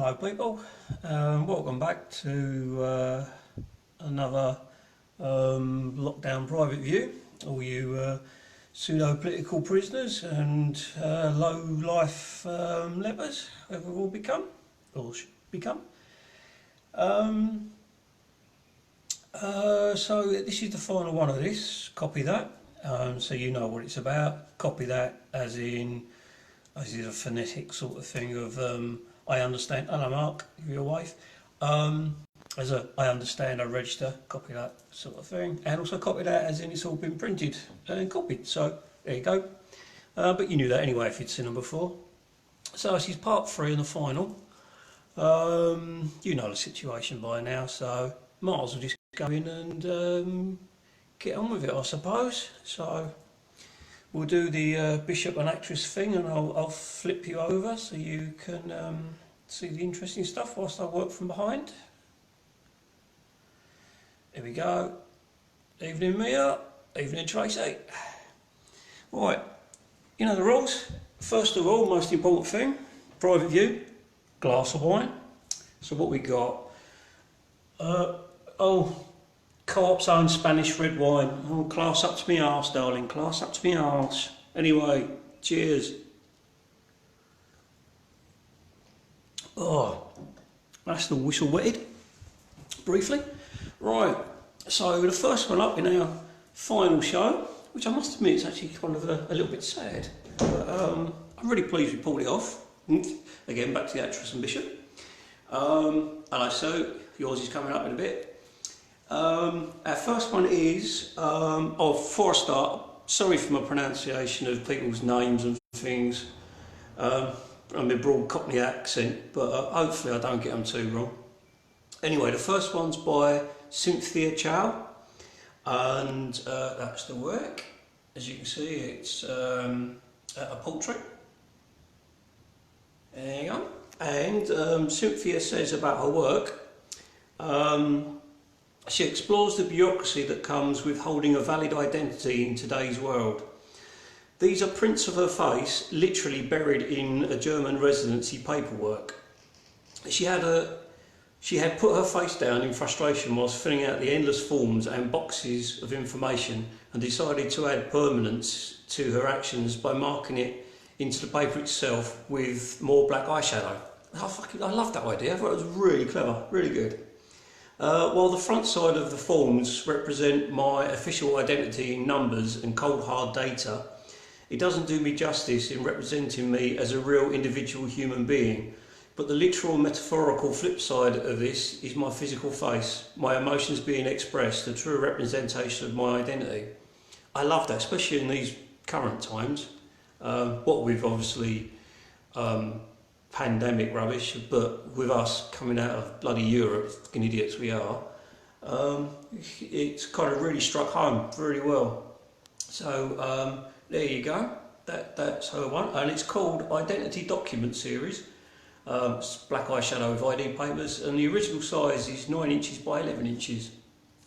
Hello people, welcome back to another lockdown private view. All you pseudo-political prisoners and low-life lepers, whoever we've all become, or should become. So this is the final one of this, copy that, so you know what it's about. Copy that as in, this is a phonetic sort of thing of I understand, hello Mark, your wife, as a I understand, I register, copy that sort of thing, and also copy that as in it's all been printed and copied, so there you go. But you knew that anyway if you'd seen them before. So this is part 3 and the final. You know the situation by now, so might as well just go in and get on with it, I suppose. So we'll do the bishop and actress thing, and I'll flip you over so you can see the interesting stuff whilst I work from behind. There we go. Evening Mia, evening Tracy. Right, you know the rules. First of all, most important thing, private view, glass of wine. So what we got? Co-op's own Spanish red wine. Oh, class up to me arse, darling. Class up to me arse. Anyway, cheers. Oh, that's the whistle wetted. Briefly. Right, so the first one up in our final show, which I must admit is actually kind of a little bit sad. But I'm really pleased we pulled it off. Again, back to the actress and bishop. Hello, so yours is coming up in a bit. Our first one is, before I start, sorry for my pronunciation of people's names and things. I'm a broad Cockney accent, but hopefully I don't get them too wrong. Anyway, the first one's by Cynthia Chow, and that's the work. As you can see, it's a portrait. There you go. And Cynthia says about her work, she explores the bureaucracy that comes with holding a valid identity in today's world. These are prints of her face, literally buried in a German residency paperwork. She had put her face down in frustration whilst filling out the endless forms and boxes of information, and decided to add permanence to her actions by marking it into the paper itself with more black eyeshadow. I love that idea. I thought it was really clever, really good. While the front side of the forms represent my official identity in numbers and cold hard data, it doesn't do me justice in representing me as a real individual human being. But the literal metaphorical flip side of this is my physical face, my emotions being expressed, a true representation of my identity. I love that, especially in these current times. What with obviously pandemic rubbish, but with us coming out of bloody Europe, fucking idiots we are, it's kind of really struck home really well. So there you go, that's her one, and it's called Identity Document Series. It's black eyeshadow with ID papers, and the original size is 9 inches by 11 inches.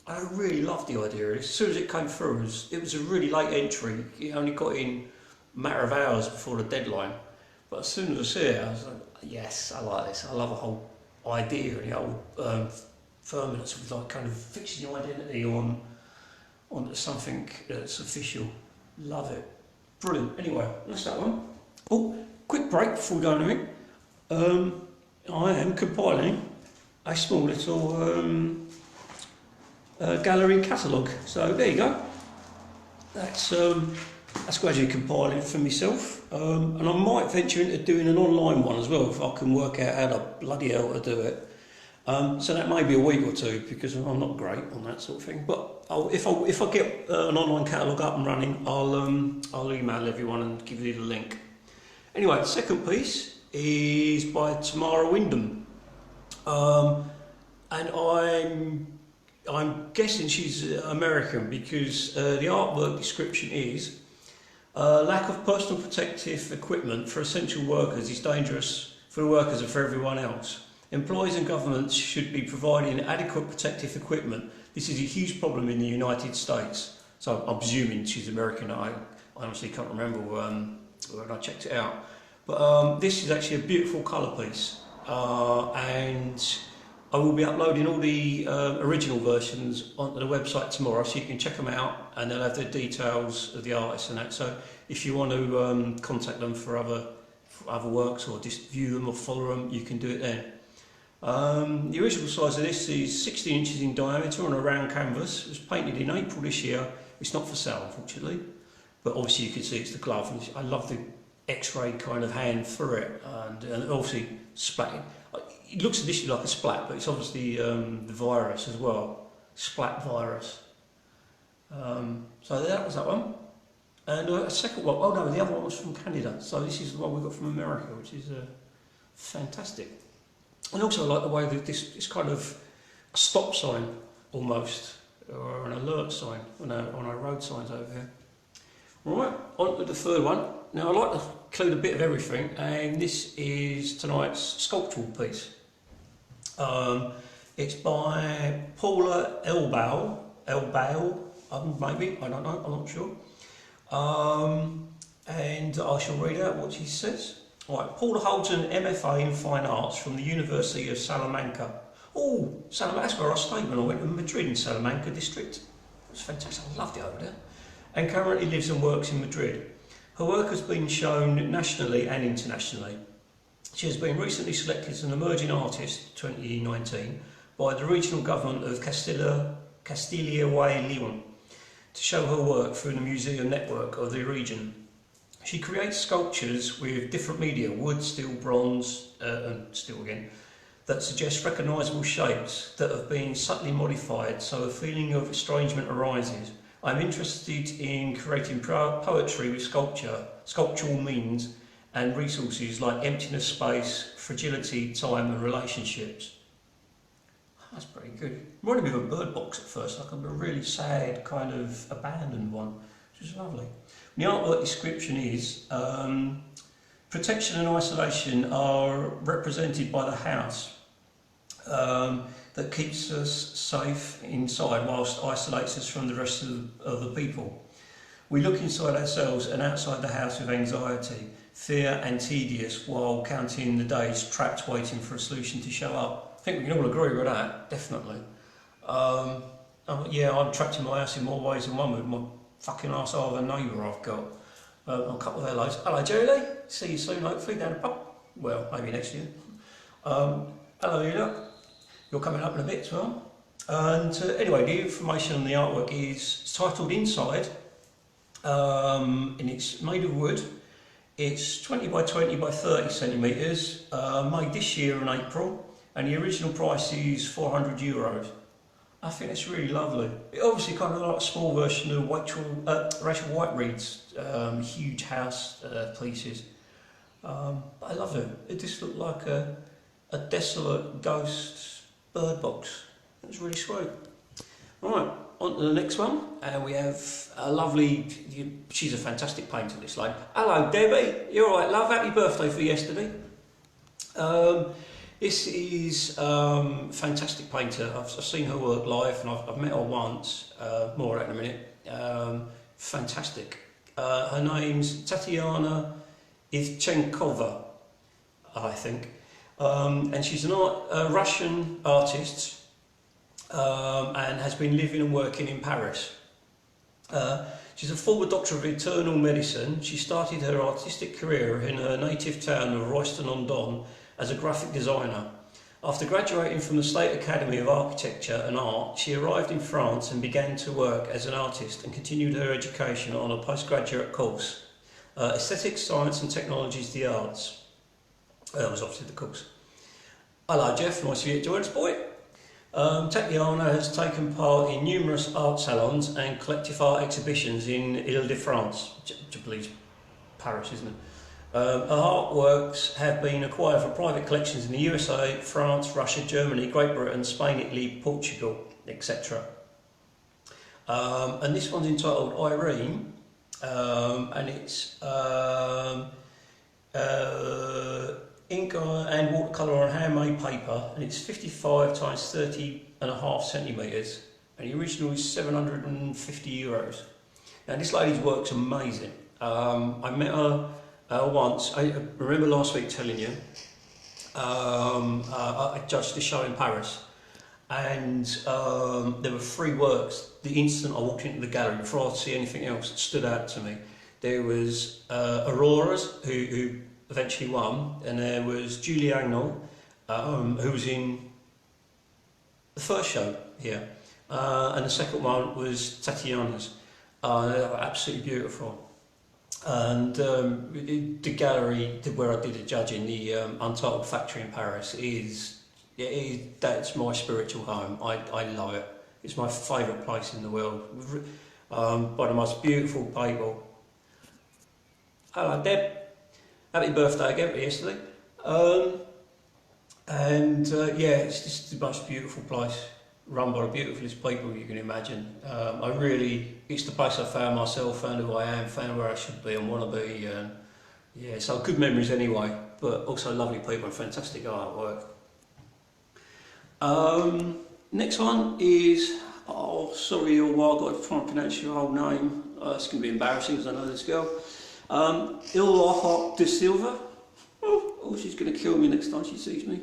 I really loved the idea. As soon as it came through, it was a really late entry. It only got in a matter of hours before the deadline. But as soon as I see it, I was like, yes, I like this. I love the whole idea and the whole firmness of like kind of fixing your identity on something that's official. Love it. Brilliant. Anyway, that's that one. Oh, quick break before we go into it. I am compiling a small little gallery catalogue. So there you go. That's gradually compiling for myself, and I might venture into doing an online one as well if I can work out how the bloody hell to do it. So that may be a week or two because I'm not great on that sort of thing. But if I get an online catalogue up and running, I'll email everyone and give you the link. Anyway, the second piece is by Tamara Wyndham, and I'm guessing she's American because the artwork description is lack of personal protective equipment for essential workers is dangerous for the workers and for everyone else. Employees and governments should be providing adequate protective equipment. This is a huge problem in the United States. So I'm presuming she's American. I honestly can't remember when I checked it out. But this is actually a beautiful colour piece. and I will be uploading all the original versions onto the website tomorrow, so you can check them out, and they'll have the details of the artists and that. So if you want to contact them for other works, or just view them or follow them, you can do it then. The original size of this is 16 inches in diameter on a round canvas. It was painted in April this year. It's not for sale, unfortunately, but obviously you can see it's the glove. And I love the X-ray kind of hand through it, and obviously splatted. It looks initially like a splat, but it's obviously the virus as well, splat virus. So that was that one. And a second one, oh no, the other one was from Canada. So this is the one we got from America, which is fantastic. And also I like the way that this kind of a stop sign almost, or an alert sign on our road signs over here. Right, on to the third one. Now I like to include a bit of everything, and this is tonight's sculptural piece. It's by Paula Elbaum, maybe, I don't know, I'm not sure. And I shall read out what she says. Right, Paula holds an MFA in Fine Arts from the University of Salamanca. Oh, Salamanca, that's where I stayed when I went to Madrid in Salamanca district. It was fantastic, I loved it over there. And currently lives and works in Madrid. Her work has been shown nationally and internationally. She has been recently selected as an emerging artist 2019 by the regional government of Castilla y Leon to show her work through the museum network of the region. She creates sculptures with different media, wood, steel, bronze, and steel again, that suggest recognisable shapes that have been subtly modified so a feeling of estrangement arises. I'm interested in creating poetry with sculpture, sculptural means and resources like emptiness, space, fragility, time and relationships. That's pretty good. Reminded me of a Bird Box at first, like a really sad, kind of abandoned one, which is lovely. The artwork description is, protection and isolation are represented by the house that keeps us safe inside whilst isolates us from the rest of the people. We look inside ourselves and outside the house with anxiety, fear and tedious while counting the days trapped waiting for a solution to show up. I think we can all agree with that, definitely. Yeah, I'm trapped in my house in more ways than one with my fucking arsehole of a neighbour I've got. A couple of hellos. Hello Julie, see you soon hopefully down the pub. Well, maybe next year. Hello Lila, you're coming up in a bit as well. And anyway, the information on the artwork is titled Inside, and it's made of wood. It's 20 by 20 by 30 centimetres, made this year in April, and the original price is €400. I think it's really lovely. It obviously kind of like a small version of Rachel Whiteread's huge house pieces. But I love it. It just looked like a desolate ghost bird box. It was really sweet. Right, on to the next one, and we have a lovely, she's a fantastic painter, this lady. Hello Debbie, you alright love? Happy birthday for yesterday. This is fantastic painter. I've seen her work live and I've met her once, more on that in a minute. Fantastic. Her name's Tatiana Ivchenkova, I think. And she's a Russian artist and has been living and working in Paris. She's a former doctor of internal medicine. She started her artistic career in her native town of Royston-on-Don as a graphic designer. After graduating from the State Academy of Architecture and Art, she arrived in France and began to work as an artist and continued her education on a postgraduate course, Aesthetics, Science and Technologies, the Arts. That was obviously the course. Hello Jeff, nice of you to join us, boy. Tatiana has taken part in numerous art salons and collective art exhibitions in Ile-de-France, which I believe is Paris, isn't it? Her artworks have been acquired for private collections in the USA, France, Russia, Germany, Great Britain, Spain, Italy, Portugal, etc. And this one's entitled Irene, and it's ink and watercolour on handmade paper, and it's 55 times 30.5 centimetres, and the original is €750. Now this lady's work's amazing. I met her once. I remember last week telling you, I judged a show in Paris, and there were three works. The instant I walked into the gallery, before I'd see anything else, that stood out to me. There was Aurora's, who eventually won, and there was Julie Agnel, who was in the first show here, and the second one was Tatiana's. They were absolutely beautiful. And the gallery where I did the judging, the Untitled Factory in Paris, that's my spiritual home. I love it. It's my favourite place in the world. By the most beautiful people. Hello, Deb. Happy birthday again yesterday. It's just the most beautiful place, run by the beautifulest people you can imagine. It's the place I found myself, found who I am, found where I should be and want to be. So good memories anyway, but also lovely people and fantastic artwork. Next one is, sorry, I've got to try and pronounce your whole name. It's going to be embarrassing because I know this girl. Ilha de Silva. Oh, she's going to kill me next time she sees me.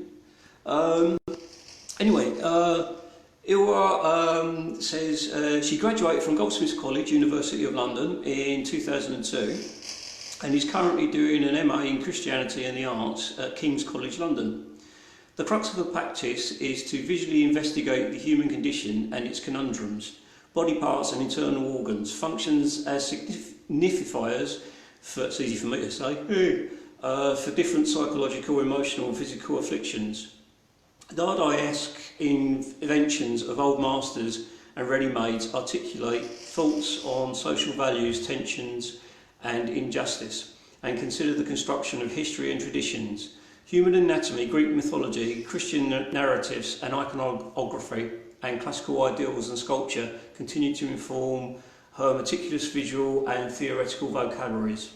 Ilha says she graduated from Goldsmiths College, University of London in 2002 and is currently doing an MA in Christianity and the Arts at King's College London. The crux of her practice is to visually investigate the human condition and its conundrums, body parts and internal organs, functions as signifiers, it's easy for me to say, for different psychological, emotional and physical afflictions. Dadaesque inventions of old masters and ready-mades articulate thoughts on social values, tensions and injustice, and consider the construction of history and traditions. Human anatomy, Greek mythology, Christian narratives and iconography and classical ideals and sculpture continue to inform her meticulous visual and theoretical vocabularies.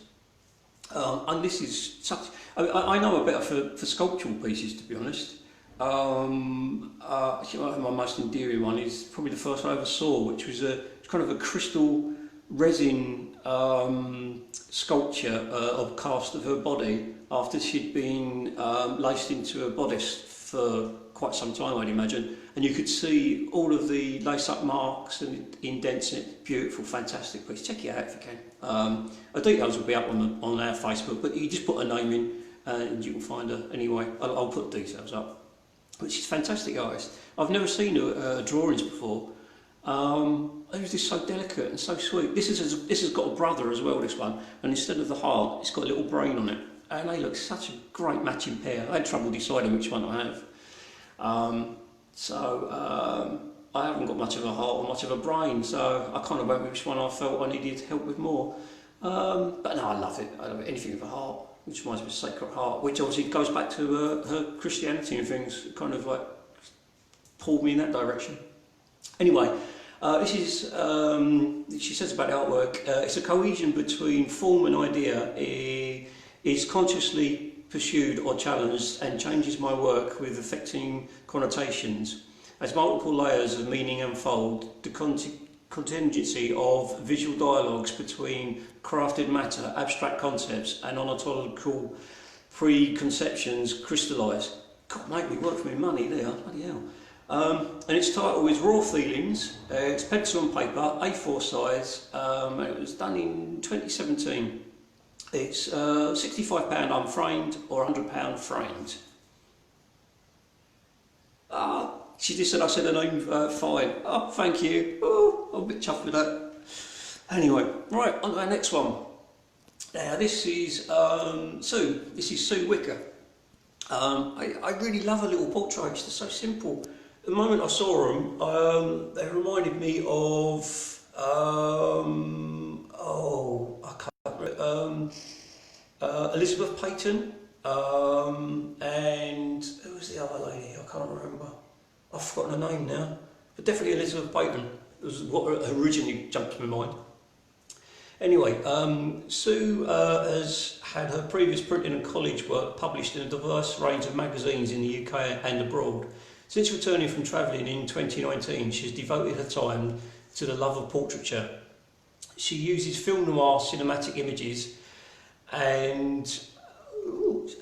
And this is such... I know about for sculptural pieces, to be honest. My most endearing one is probably the first I ever saw, which was kind of a crystal resin sculpture of cast of her body after she'd been laced into a bodice for quite some time, I'd imagine, and you could see all of the lace-up marks and indents in it. Beautiful, fantastic piece. Check it out if you can. Her details will be up on our Facebook, but you just put her name in and you can find her anyway. I'll put the details up. But she's a fantastic artist. I've never seen her drawings before. It was just so delicate and so sweet. This has got a brother as well, this one, and instead of the heart, it's got a little brain on it. And they look such a great matching pair. I had trouble deciding which one I have. I haven't got much of a heart or much of a brain, so I kind of went with which one I felt I needed help with more. But no, I love it. I love it. Anything with a heart, which reminds me of Sacred Heart, which obviously goes back to her Christianity and things, kind of like pulled me in that direction. Anyway, this is, she says about the artwork, it's a cohesion between form and idea, is consciously pursued or challenged and changes my work with affecting connotations. As multiple layers of meaning unfold, the contingency of visual dialogues between crafted matter, abstract concepts and ontological preconceptions crystallise. God, make me work for my money there, bloody hell. And its title is Raw Feelings. It's pencil and paper, A4 size, and it was done in 2017. It's £65 unframed or £100 framed. She just said I said her name fine. Oh, thank you. Oh, I'm a bit chuffed with that. Anyway, right, on to our next one. Now, this is Sue. This is Sue Wicker. I really love her little portraits. They're so simple. The moment I saw them, they reminded me of Elizabeth Peyton, and who was the other lady? I can't remember. I've forgotten her name now, but definitely Elizabeth Peyton was what originally jumped to my mind. Anyway, Sue has had her previous printing and college work published in a diverse range of magazines in the UK and abroad. Since returning from travelling in 2019, she's devoted her time to the love of portraiture. She uses film noir cinematic images and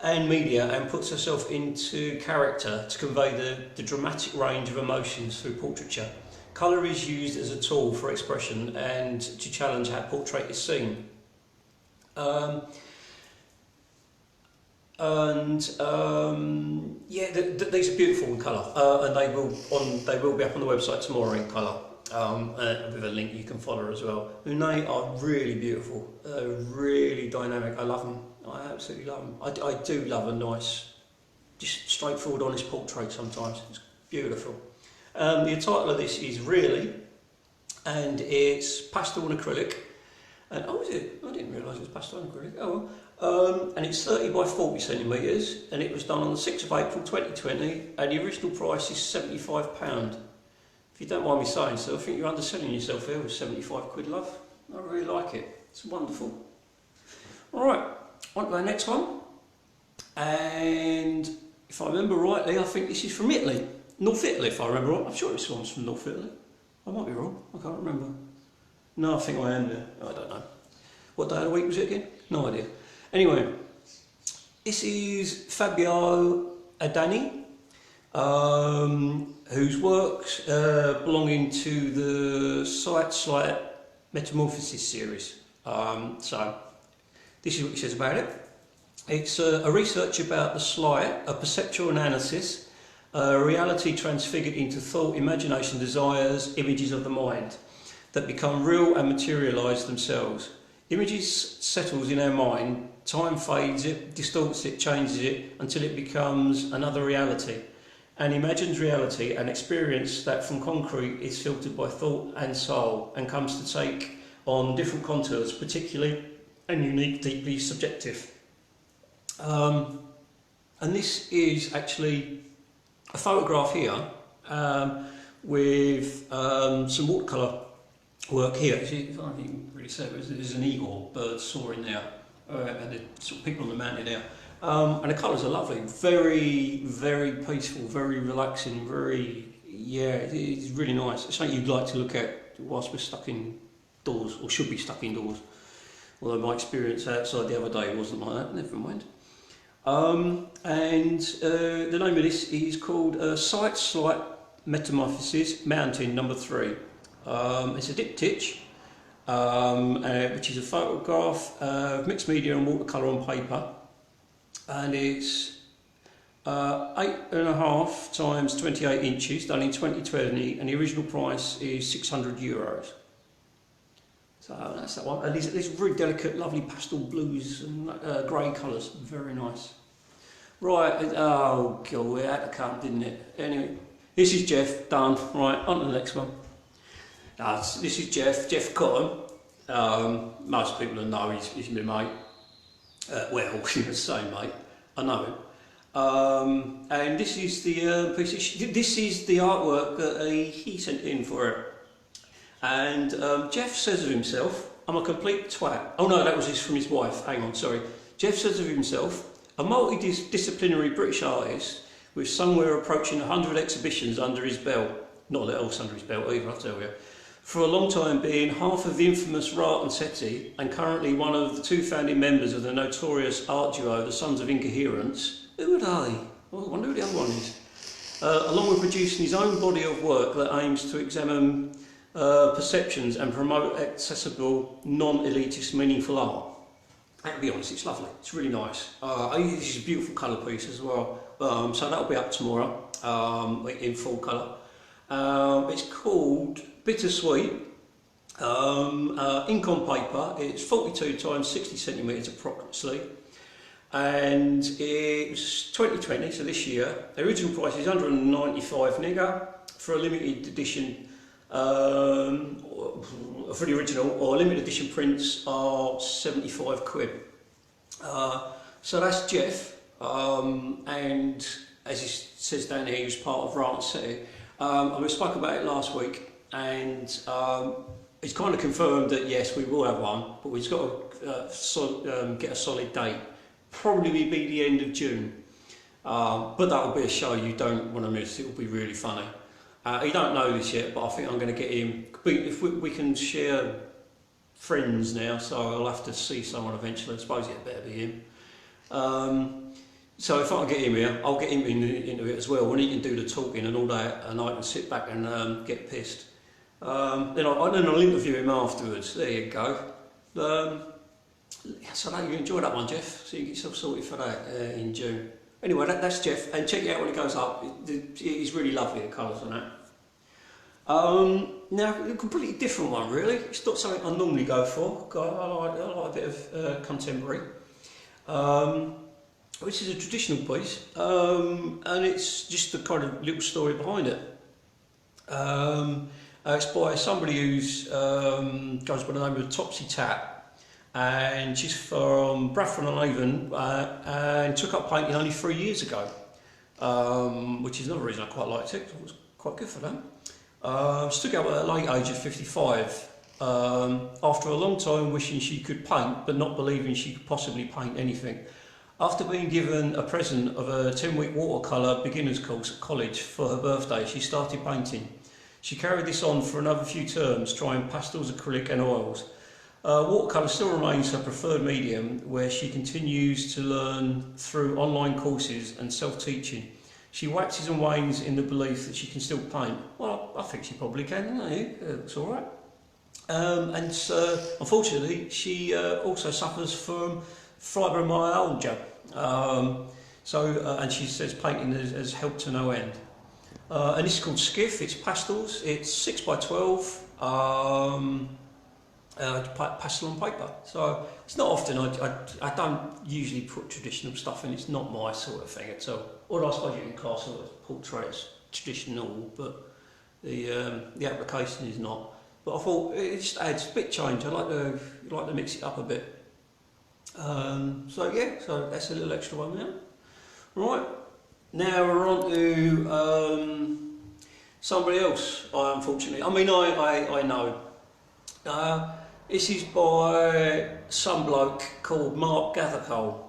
and media and puts herself into character to convey the dramatic range of emotions through portraiture. Colour is used as a tool for expression and to challenge how portrait is seen. Yeah, these are beautiful in colour, and they will be up on the website tomorrow in colour, with a link you can follow as well. And they are really beautiful, really dynamic. I love them. I absolutely love them. I do love a nice, just straightforward, honest portrait sometimes. It's beautiful. The title of this is Really, and it's pastel and acrylic. And oh, is it? I didn't realise it was pastel and acrylic. Oh well. And it's 30 by 40 centimetres, and it was done on the 6th of April 2020, and the original price is £75. If you don't mind me saying so, I think you're underselling yourself here with 75 quid, love. I really like it. It's wonderful. Alright, on to our next one. And if I remember rightly, I think this is from Italy. North Italy, if I remember right. I'm sure this one's from North Italy. I might be wrong. I can't remember. No, I think I am there. I don't know. What day of the week was it again? No idea. Anyway, this is Fabio Adani, whose works belonging to the Slight Metamorphosis series. So, this is what he says about it. It's a research about the slight, a perceptual analysis, reality transfigured into thought, imagination, desires, images of the mind that become real and materialise themselves. Images settles in our mind, time fades it, distorts it, changes it until it becomes another reality. An imagined reality, an experience that from concrete is filtered by thought and soul and comes to take on different contours, particularly and unique, deeply subjective. And this is actually a photograph here with some watercolour work here. I can't really say, but there's an eagle bird soaring there, and there's sort of people on the mountain there. And the colours are lovely, very, very peaceful, very relaxing, it's really nice. It's something you'd like to look at whilst we're stuck indoors, or should be stuck indoors. Although my experience outside the other day wasn't like that, never mind. And the name of this is called Slight Metamorphosis, Mountain number 3. It's a diptych, which is a photograph of mixed media and watercolour on paper, and it's 8.5 times 28 inches, done in 2020, and the original price is €600. So that's that one. And these really delicate, lovely pastel blues and grey colours, very nice. Right, oh god, it had to come, didn't it? Anyway, this is Jeff, done. Right, on to the next one. This is Jeff Cotton. Most people will know he's my mate. Well, the same mate. I know him. And this is the this is the artwork that he sent in for it. And Jeff says of himself, "I'm a complete twat." Oh no, that was from his wife. Hang on, sorry. Jeff says of himself, a multidisciplinary British artist with somewhere approaching 100 exhibitions under his belt. Not a lot else under his belt either, I'll tell you. For a long time being half of the infamous Rat and Seti, and currently one of the 2 founding members of the notorious art duo, the Sons of Incoherence. Who are they? Oh, I wonder who the other one is. Along with producing his own body of work that aims to examine perceptions and promote accessible, non-elitist, meaningful art. And to be honest, it's lovely. It's really nice. This is a beautiful colour piece as well. So that'll be up tomorrow in full colour. It's called Bittersweet, ink on paper. It's 42 times 60 centimetres approximately, and it's 2020, so this year. The original price is 195 nigger for a limited edition. For the original or limited edition prints are 75 quid. So that's Jeff, and as he says down here, he was part of Rat and Seti. We spoke about it last week, and it's kind of confirmed that yes, we will have one, but we've got to get a solid date. Probably be the end of June, but that will be a show you don't want to miss. It will be really funny. You don't know this yet, but I think I'm going to get him. If we can share friends now, so I'll have to see someone eventually. I suppose it better be him. So if I get him here, I'll get him into it as well, when he can do the talking and all that, and I can sit back and get pissed. Then I'll interview him afterwards. There you go. So I know you enjoy that one, Jeff. So you get yourself sorted for that in June. Anyway, that's Jeff, and check it out when it goes up. He's really lovely, the colours on that. Now, a completely different one, really. It's not something I normally go for. I like a bit of contemporary. Which is a traditional piece, and it's just the kind of little story behind it. It's by somebody who's goes by the name of Topsy Tap, and she's from Bradford-on-Avon, and took up painting only 3 years ago, which is another reason I quite liked it. It was quite good for them. She took it up at a late age of 55, after a long time wishing she could paint, but not believing she could possibly paint anything. After being given a present of a 10-week watercolour beginner's course at college for her birthday, she started painting. She carried this on for another few terms, trying pastels, acrylic and oils. Watercolour still remains her preferred medium, where she continues to learn through online courses and self-teaching. She waxes and wanes in the belief that she can still paint. Well, I think she probably can, it's alright. And unfortunately, she also suffers from fibromyalgia. And she says painting has helped to no end. And this is called Skiff. It's pastels. It's 6x12 pastel on paper. So it's not often. I don't usually put traditional stuff in. It's not my sort of thing at all. Or I suppose you can class sort of portraits traditional, but the application is not. But I thought it just adds a bit change. I like to mix it up a bit. So that's a little extra one there. Right, now we're on to somebody else. Unfortunately, I know. This is by some bloke called Mark Gathercole.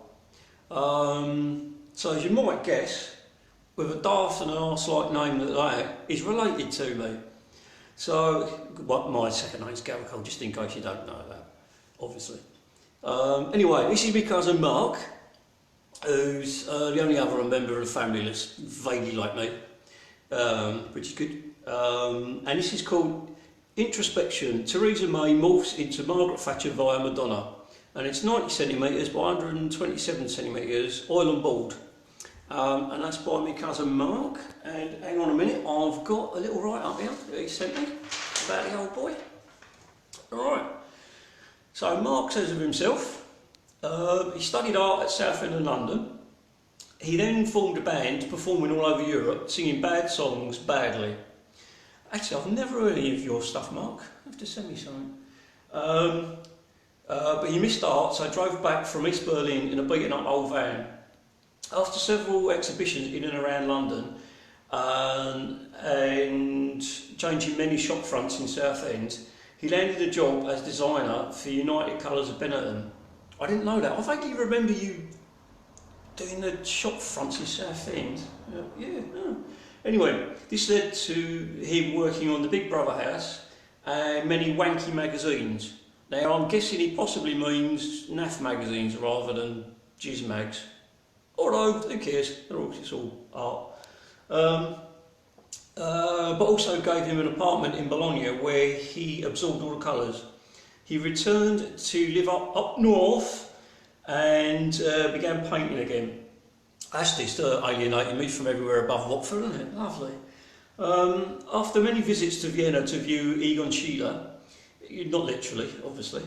So as you might guess, with a daft and arse-like name like that, he's related to me. So, my second name's Gathercole, just in case you don't know that, obviously. Anyway, this is my cousin Mark, who's the only other member of the family that's vaguely like me, which is good. And this is called Introspection. Theresa May morphs into Margaret Thatcher via Madonna. And it's 90 centimetres by 127 centimetres, oil and board. And that's by my cousin Mark. And hang on a minute, I've got a little write-up here that he sent me about the old boy. Alright. So Mark says of himself, he studied art at Southend and London. He then formed a band performing all over Europe, singing bad songs badly. Actually, I've never heard any of your stuff, Mark. You have to send me something. But he missed art, so I drove back from East Berlin in a beaten up old van. After several exhibitions in and around London and changing many shop fronts in Southend, he landed a job as designer for United Colours of Benetton. I didn't know that. I vaguely remember you doing the shop fronts in Southend. Yeah. Anyway, this led to him working on the Big Brother house and many wanky magazines. Now I'm guessing he possibly means NAF magazines rather than Jizz mags. Although, who cares? It's all art. But also gave him an apartment in Bologna where he absorbed all the colours. He returned to live up north and began painting again. That's just alienating me from everywhere above Watford, isn't it? Lovely. After many visits to Vienna to view Egon Schiele, not literally, obviously,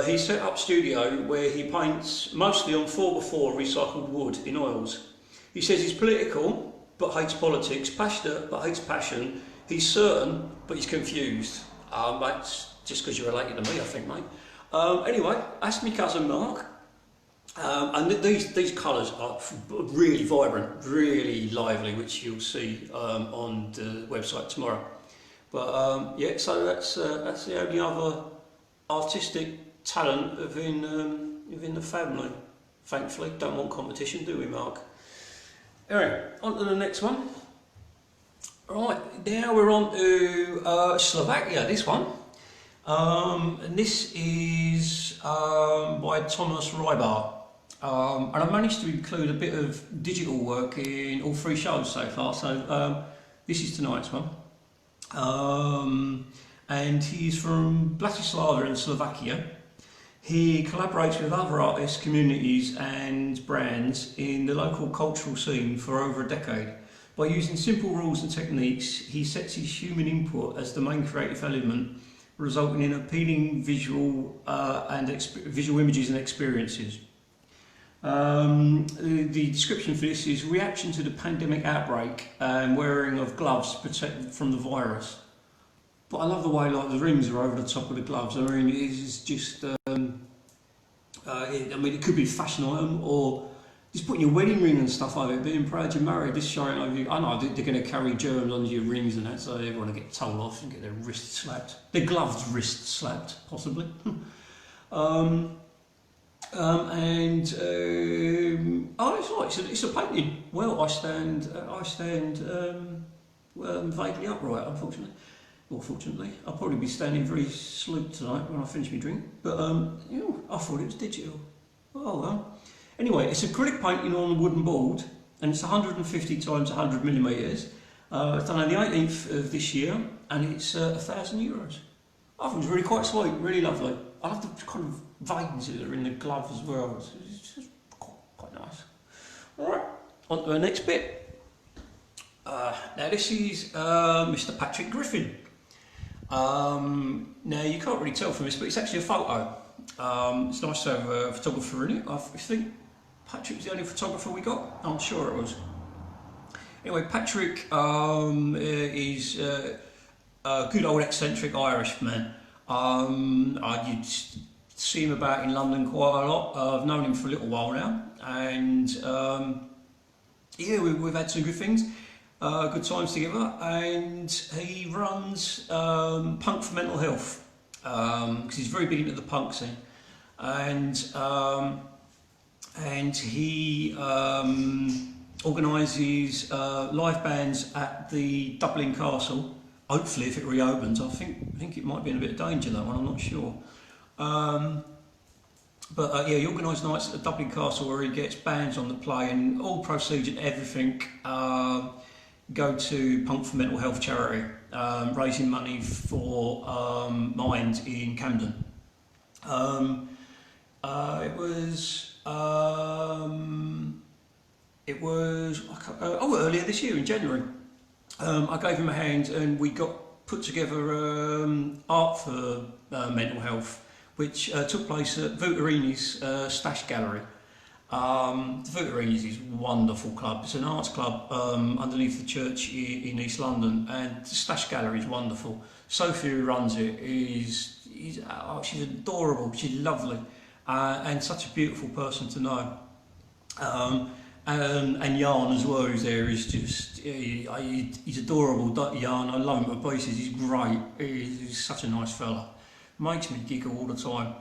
he set up a studio where he paints mostly on 4x4 recycled wood in oils. He says he's political but hates politics, passionate but hates passion. He's certain but he's confused. That's just because you're related to me, I think, mate. Anyway, that's my cousin Mark. And these colours are really vibrant, really lively, which you'll see on the website tomorrow. But so that's the only other artistic talent within the family. Thankfully, don't want competition, do we, Mark? Anyway, on to the next one. Right, now we're on to Slovakia. This one, and this is by Thomas Rybar. And I've managed to include a bit of digital work in all 3 shows so far. So this is tonight's one. And he's from Bratislava in Slovakia. He collaborates with other artists, communities and brands in the local cultural scene for over a decade. By using simple rules and techniques, he sets his human input as the main creative element, resulting in appealing visual visual images and experiences. The description for this is reaction to the pandemic outbreak and wearing of gloves to protect from the virus. But I love the way like the rings are over the top of the gloves. I mean, it's just. It could be a fashion item or just putting your wedding ring and stuff over it, being proud you're married. Just showing over you. I know they're going to carry germs under your rings and that, so everyone will get told off and get their wrists slapped. Their gloved wrists slapped, possibly. It's a painting. Well, I stand vaguely upright, unfortunately. Well, fortunately, I'll probably be standing very sleek tonight when I finish my drink. But I thought it was digital. Oh well. Anyway, it's acrylic painting on a wooden board, and it's 150 times 100 millimeters. It's done on the 18th of this year, and it's €1,000. I thought it was really quite sweet, really lovely. I love the kind of veins that are in the glove as well. It's just quite nice. All right, on to the next bit. Now this is Mr. Patrick Griffin. Now you can't really tell from this, but it's actually a photo. It's nice to have a photographer in it. I think Patrick was the only photographer we got. I'm sure it was. Anyway, Patrick is a good old eccentric Irishman. You'd see him about in London quite a lot. I've known him for a little while now, and we've had some good things. Good times together, and he runs Punk for Mental Health because he's very big into the punk scene, and he organises live bands at the Dublin Castle. Hopefully, if it reopens, I think it might be in a bit of danger, that one. I'm not sure. He organises nights at the Dublin Castle where he gets bands on the play, and all proceeds and everything go to Punk for Mental Health charity, raising money for Mind in Camden. Earlier this year in January, I gave him a hand and we got put together art for mental health, which took place at Vutorini's Stash Gallery. The Vutorini's is a wonderful club. It's an arts club underneath the church in East London, and the Stash Gallery is wonderful. Sophie, who runs it, she's adorable, she's lovely, and such a beautiful person to know. And Jan as well, who's there, is just he's adorable. Jan, I love him to pieces. He's great. He's such a nice fella. Makes me giggle all the time.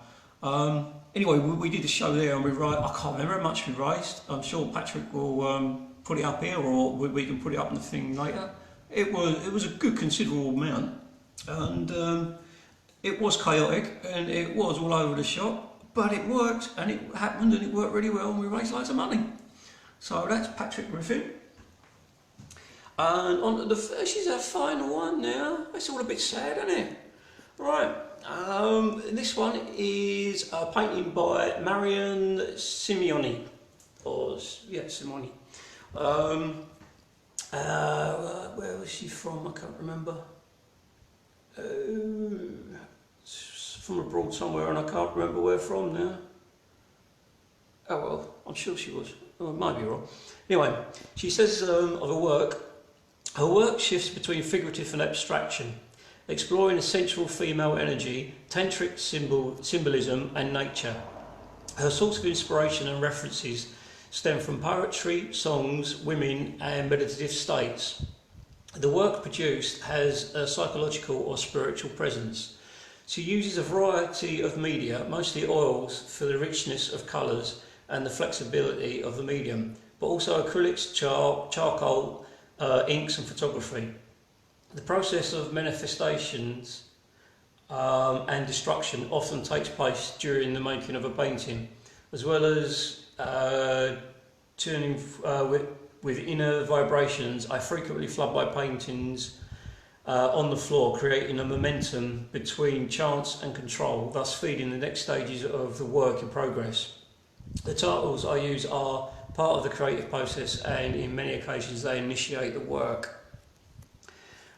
Anyway, we did a show there, and I can't remember how much we raised. I'm sure Patrick will put it up here, or we can put it up in the thing later. It was a good considerable amount, and it was chaotic, and it was all over the shop, but it worked, and it happened, and it worked really well, and we raised loads of money. So that's Patrick Griffin. And on to this is our final one now. It's all a bit sad, isn't it? Right. This one is a painting by Marion Simeoni. Simeoni. Where was she from? I can't remember. From abroad somewhere, and I can't remember where from now. Oh well, I'm sure she was. Oh, I might be wrong. Anyway, she says of her work shifts between figurative and abstraction, exploring the central female energy, tantric symbolism and nature. Her source of inspiration and references stem from poetry, songs, women and meditative states. The work produced has a psychological or spiritual presence. She uses a variety of media, mostly oils, for the richness of colours and the flexibility of the medium, but also acrylics, charcoal, inks and photography. The process of manifestations and destruction often takes place during the making of a painting. as well as tuning with inner vibrations. I frequently flood my paintings on the floor, creating a momentum between chance and control, thus feeding the next stages of the work in progress. The titles I use are part of the creative process, and in many occasions they initiate the work.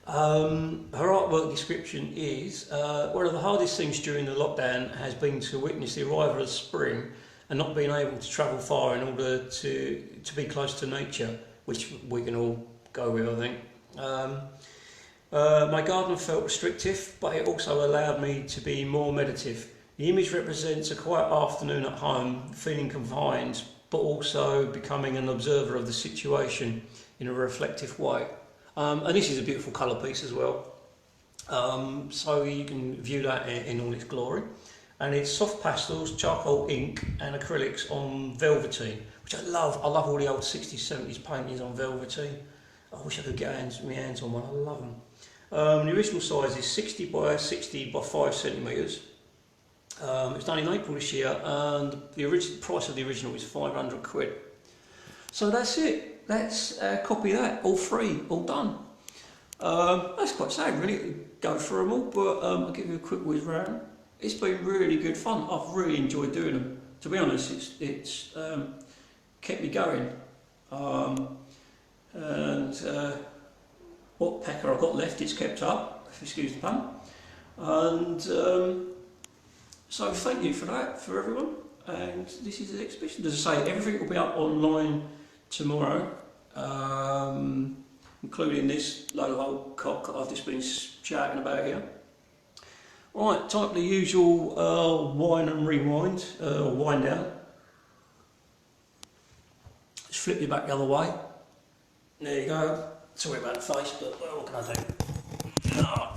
Her artwork description is, one of the hardest things during the lockdown has been to witness the arrival of spring and not being able to travel far in order to be close to nature, which we can all go with, I think. My garden felt restrictive, but it also allowed me to be more meditative. The image represents a quiet afternoon at home, feeling confined, but also becoming an observer of the situation in a reflective way. And this is a beautiful colour piece as well, so you can view that in all its glory. And it's soft pastels, charcoal ink and acrylics on velveteen, which I love. I love all the old 60s, 70s paintings on velveteen. I wish I could get my hands on one, I love them. The original size is 60 by 60 by 5 centimetres. It was done in April this year, and the price of the original is 500 quid. So that's it. Let's copy that, all free, all done. That's quite sad really to go through them all, but I'll give you a quick whiz round. It's been really good fun. I've really enjoyed doing them. To be honest, it's kept me going. What pecker I've got left, it's kept up, if you excuse the pun. And so thank you for that, for everyone. And this is the exhibition. As I say, everything will be up online tomorrow, including this load of old cock that I've just been shouting about here. Right, type the usual wind and rewind, or wind down. Just flip you back the other way. There you go. Sorry about the face, but well, what can I do? Oh.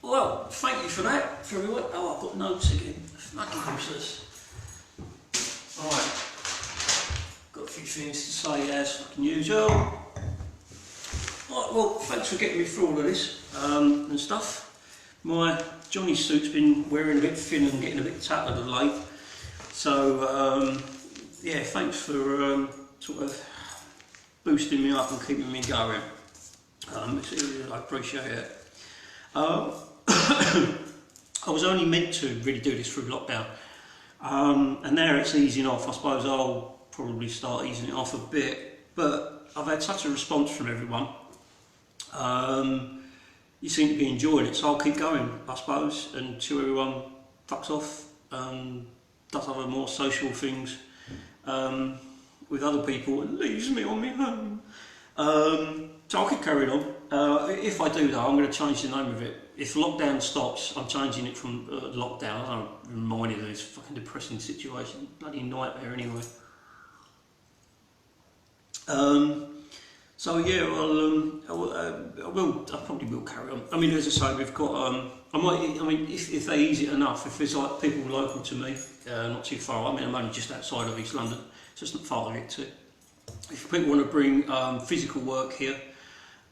Well, thank you for that, for everyone. Oh, I've got notes again. Fucking useless. Right. Got a few things to say as fucking usual. Right, well, thanks for getting me through all of this and stuff. My Johnny suit's been wearing a bit thin and getting a bit tattered of late. So, yeah, thanks for sort of boosting me up and keeping me going. I appreciate it. I was only meant to really do this through lockdown, and now it's easing off. I suppose I'll probably start easing it off a bit, but I've had such a response from everyone. You seem to be enjoying it, so I'll keep going, I suppose, until everyone fucks off and does other more social things with other people and leaves me on my own. So I'll keep carrying on. If I do though, I'm going to change the name of it. If lockdown stops, I'm changing it from lockdown. I don't remind you of this fucking depressing situation. Bloody nightmare anyway. So yeah, I probably will carry on. I mean, as I say, we've got, if they ease it enough, if there's like people local to me, not too far, I mean, I'm only just outside of East London, so it's not far to get to. If people want to bring physical work here,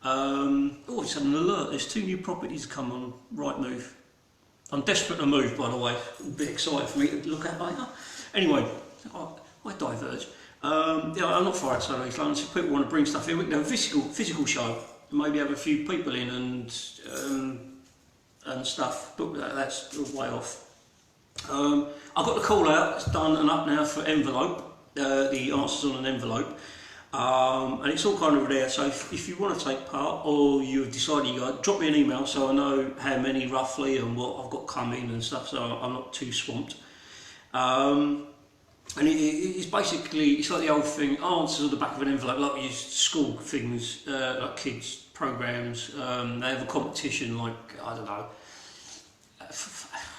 oh, it's an alert, there's 2 new properties come on Rightmove. I'm desperate to move, by the way, a bit excited for me to look at later. Anyway, I diverge. Yeah, I'm not far outside of East London, so if people want to bring stuff here, we can have a physical show, maybe have a few people in and stuff, but that's way off. I've got the call out, it's done and up now for envelope, the answers on an envelope. And it's all kind of there, so if you want to take part or you've decided you got, drop me an email so I know how many roughly and what I've got coming and stuff, so I'm not too swamped. And it's basically, it's like the old thing, answers on the back of an envelope, like we use school things, like kids programs. They have a competition like, I don't know,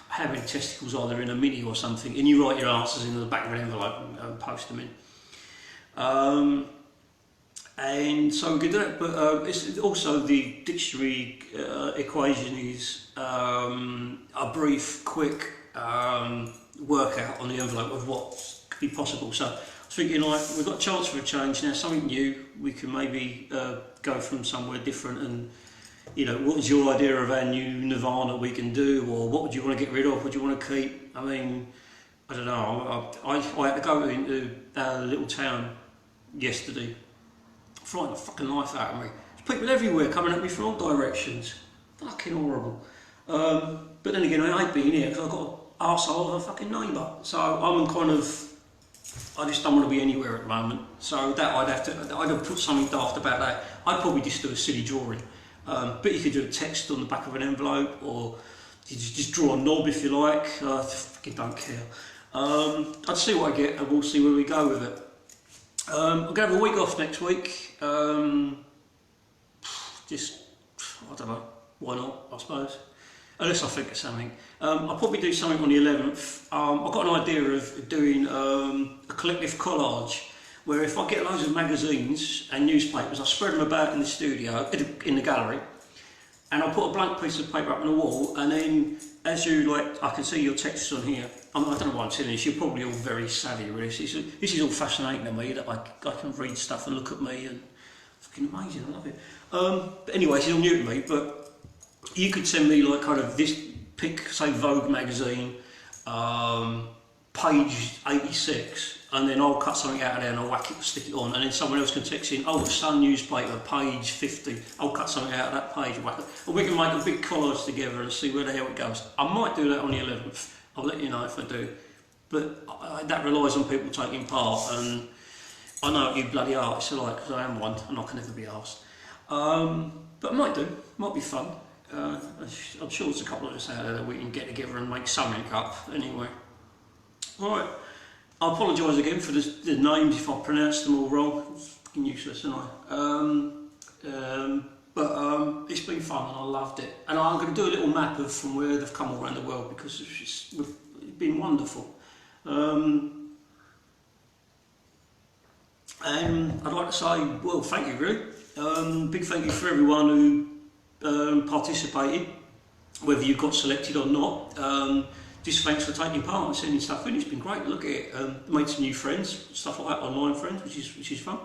how many testicles are there in a mini or something, and you write your answers in the back of an envelope and post them in. And so we can do that, but it's also the dictionary equation is a brief, quick workout on the envelope of what could be possible. So I was thinking, like, we've got a chance for a change now, something new. We can maybe go from somewhere different, and you know, what is your idea of our new Nirvana we can do, or what would you want to get rid of? What do you want to keep? I mean, I don't know, I had to go into a little town yesterday, flying the fucking life out of me. There's people everywhere coming at me from all directions. Fucking horrible. But then again, I hate being here because I've got an arsehole of a fucking neighbour. So I'm kind of, I just don't want to be anywhere at the moment. So that I'd have put something daft about that. I'd probably just do a silly drawing. But you could do a text on the back of an envelope, or you just draw a knob if you like. I fucking don't care. I'd see what I get and we'll see where we go with it. I'm going to have a week off next week. Just, I don't know, why not, I suppose. Unless I think of something. I'll probably do something on the 11th. I've got an idea of doing a collective collage, where if I get loads of magazines and newspapers, I spread them about in the studio, in the gallery, and I'll put a blank piece of paper up on the wall, and then as you like, I can see your texts on here. I don't know why I'm telling you this, you're probably all very savvy with this. This is all fascinating to me, that I can read stuff and look at me, and fucking amazing, I love it. But anyway, it's all new to me, but you could send me like kind of this, pick, say Vogue magazine, page 86, and then I'll cut something out of there and I'll whack it, stick it on, and then someone else can text in, oh, the Sun newspaper, page 50, I'll cut something out of that page, whack it, and we can make a big collage together and see where the hell it goes. I might do that on the 11th, I'll let you know if I do, but that relies on people taking part, and I know what you bloody artists are like, because I am one, and I can never be arsed. But I might do, might be fun. I'm sure there's a couple of us out there that we can get together and make something up anyway. Alright, I apologise again for the names if I pronounced them all wrong. It's fucking useless, isn't I? But it's been fun and I loved it. And I'm going to do a little map of from where they've come all around the world, because it's been wonderful. And I'd like to say, well, thank you really. Big thank you for everyone who participated, whether you got selected or not. Just thanks for taking part and sending stuff in. It's been great to look at it. Made some new friends, stuff like that, online friends, which is fun.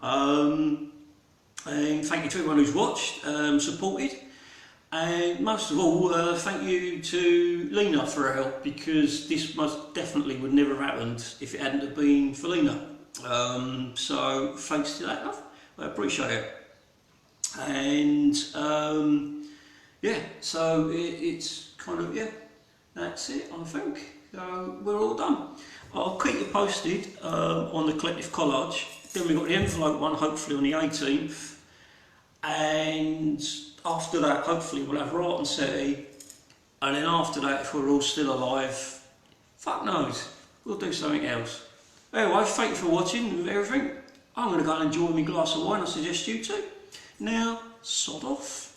And thank you to everyone who's watched, supported, and most of all, thank you to Lena for her help, because this most definitely would never have happened if it hadn't have been for Lena. So thanks to that, love. I appreciate it. And yeah, so it's kind of, yeah, that's it, I think. So we're all done. I'll keep you posted on the collective collage. Then we've got the envelope one, hopefully on the 18th. And after that, hopefully we'll have Rart and Seti. And then after that, if we're all still alive, fuck knows, we'll do something else. Anyway, thank you for watching and everything. I'm going to go and enjoy my glass of wine, I suggest you too. Now, sod off.